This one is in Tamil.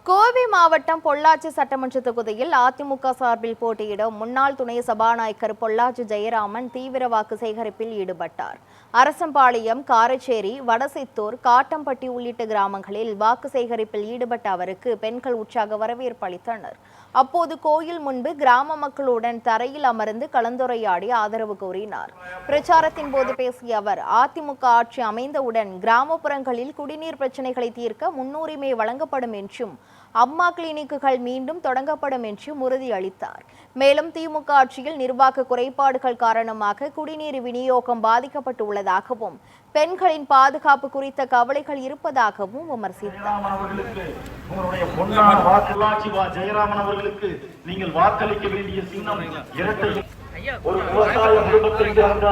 கோவை மாவட்டம் பொள்ளாச்சி சட்டமன்ற தொகுதியில் அதிமுக சார்பில் போட்டியிடும் முன்னாள் துணை சபாநாயகர் பொள்ளாச்சி ஜெயராமன் தீவிர வாக்கு சேகரிப்பில் ஈடுபட்டார். அரசம்பாளையம், காரச்சேரி, வடசித்தூர், காட்டம்பட்டி உள்ளிட்ட கிராமங்களில் வாக்கு சேகரிப்பில் ஈடுபட்ட அவருக்கு பெண்கள் உற்சாக வரவேற்பு அளித்தனர். அப்போது கோயில் முன்பு கிராம மக்களுடன் தரையில் அமர்ந்து கலந்துரையாடி ஆதரவு கோரினார். பிரச்சாரத்தின் போது பேசிய அவர், அதிமுக ஆட்சி அமைந்தவுடன் கிராமப்புறங்களில் குடிநீர் பிரச்சினைகளை தீர்க்க முன்னுரிமை வழங்கப்படும் என்றும் அம்மா கிளினிக்குகள் மீண்டும் தொடங்கப்படும் என்றும் உறுதியளித்தார். மேலும் திமுக ஆட்சியில் நிர்வாக குறைபாடுகள் காரணமாக குடிநீர் விநியோகம் பாதிக்கப்பட்டுள்ளதாகவும் பெண்களின் பாதுகாப்பு குறித்த கவலைகள் இருப்பதாகவும் விமர்சித்தார். ஜெயராமன் அவர்களுக்கு நீங்கள் வாக்களிக்க வேண்டிய சின்னம் இரட்டை. ஒரு விவசாய குடும்பத்தை சேர்ந்த